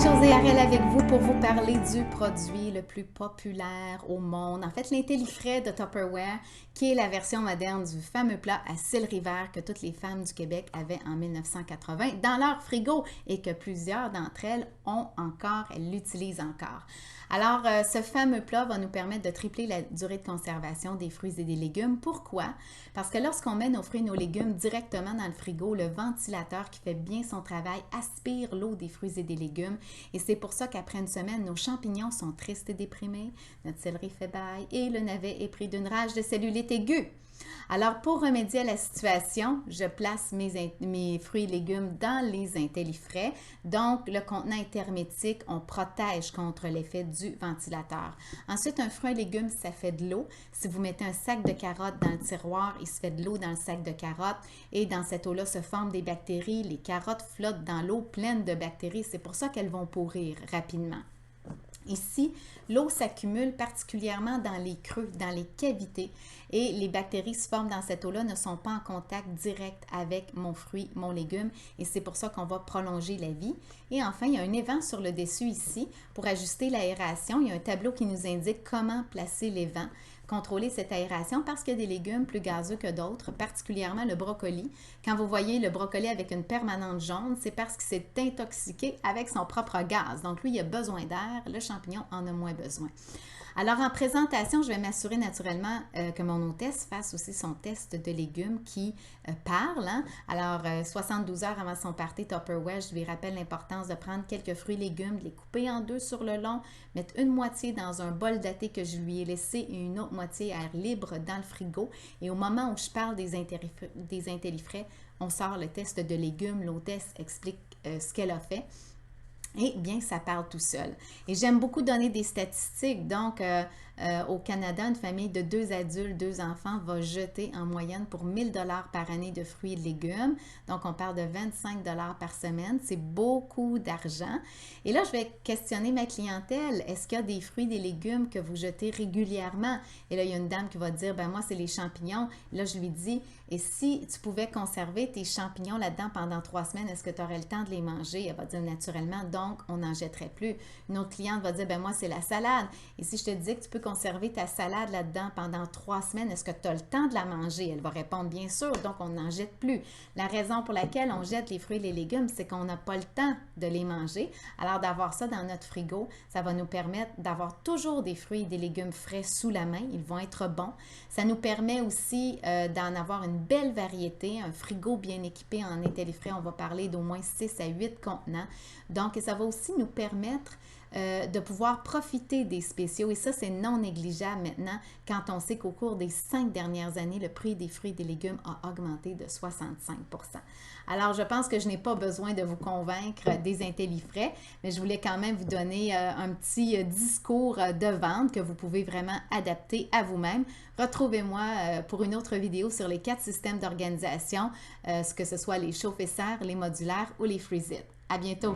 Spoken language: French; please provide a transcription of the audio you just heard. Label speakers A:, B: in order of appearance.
A: José Harel avec vous pour vous parler du produit le plus populaire au monde. En fait, l'Intellifrais de Tupperware, qui est la version moderne du fameux plat à céleri vert que toutes les femmes du Québec avaient en 1980 dans leur frigo et que plusieurs d'entre elles ont encore, elles l'utilisent encore. Alors, ce fameux plat va nous permettre de tripler la durée de conservation des fruits et des légumes. Pourquoi? Parce que lorsqu'on met nos fruits et nos légumes directement dans le frigo, le ventilateur qui fait bien son travail aspire l'eau des fruits et des légumes. Et c'est pour ça qu'après une semaine, nos champignons sont tristes et déprimés, notre céleri fait bail et le navet est pris d'une rage de cellulite aiguë. Alors, pour remédier à la situation, je place mes fruits et légumes dans les intellifrais. Donc, le contenant est hermétique, on protège contre l'effet du ventilateur. Ensuite, un fruit et légumes, ça fait de l'eau. Si vous mettez un sac de carottes dans le tiroir, il se fait de l'eau dans le sac de carottes et dans cette eau-là se forment des bactéries. Les carottes flottent dans l'eau pleine de bactéries. C'est pour ça qu'elles vont pourrir rapidement. Ici, l'eau s'accumule particulièrement dans les creux, dans les cavités et les bactéries se forment dans cette eau-là, ne sont pas en contact direct avec mon fruit, mon légume et c'est pour ça qu'on va prolonger la vie. Et enfin, il y a un évent sur le dessus ici pour ajuster l'aération. Il y a un tableau qui nous indique comment placer l'évent, contrôler cette aération parce qu'il y a des légumes plus gazeux que d'autres, particulièrement le brocoli. Quand vous voyez le brocoli avec une permanente jaune, c'est parce qu'il s'est intoxiqué avec son propre gaz. Donc lui, il a besoin d'air, le champignon en a moins besoin. Alors en présentation, je vais m'assurer naturellement que mon hôtesse fasse aussi son test de légumes qui parle. Hein? Alors 72 heures avant son party Tupperware, je lui rappelle l'importance de prendre quelques fruits et légumes, de les couper en deux sur le long, mettre une moitié dans un bol daté que je lui ai laissé et une autre moitié à air libre dans le frigo. Et au moment où je parle des intellifrais, on sort le test de légumes, l'hôtesse explique ce qu'elle a fait. Et bien, ça parle tout seul. Et j'aime beaucoup donner des statistiques. Donc, au Canada, une famille de 2 adultes, 2 enfants va jeter en moyenne pour 1 000 $ par année de fruits et de légumes. Donc, on parle de 25 $ par semaine. C'est beaucoup d'argent. Et là, je vais questionner ma clientèle. Est-ce qu'il y a des fruits, des légumes que vous jetez régulièrement? Et là, il y a une dame qui va dire, ben moi, c'est les champignons. Et là, je lui dis, et si tu pouvais conserver tes champignons là-dedans pendant 3 semaines, est-ce que tu aurais le temps de les manger? Elle va dire naturellement, donc on n'en jetterait plus. Une autre cliente va dire, ben moi, c'est la salade. Et si je te dis que tu peux conserver ta salade là-dedans pendant 3 semaines, est-ce que tu as le temps de la manger? Elle va répondre, bien sûr, donc on n'en jette plus. La raison pour laquelle on jette les fruits et les légumes, c'est qu'on n'a pas le temps de les manger. Alors, d'avoir ça dans notre frigo, ça va nous permettre d'avoir toujours des fruits et des légumes frais sous la main. Ils vont être bons. Ça nous permet aussi d'en avoir une belle variété, un frigo bien équipé en intellifrais. On va parler d'au moins 6 à 8 contenants. Donc, ça va aussi nous permettre de pouvoir profiter des spéciaux. Et ça, c'est non négligeable maintenant quand on sait qu'au cours des 5 dernières années, le prix des fruits et des légumes a augmenté de 65 %. Alors, je pense que je n'ai pas besoin de vous convaincre des intellifrais, mais je voulais quand même vous donner un petit discours de vente que vous pouvez vraiment adapter à vous-même. Retrouvez-moi pour une autre vidéo sur les 4 systèmes d'organisation, que ce soit les chauffe-et-serre, les modulaires ou les freeze-it. À bientôt!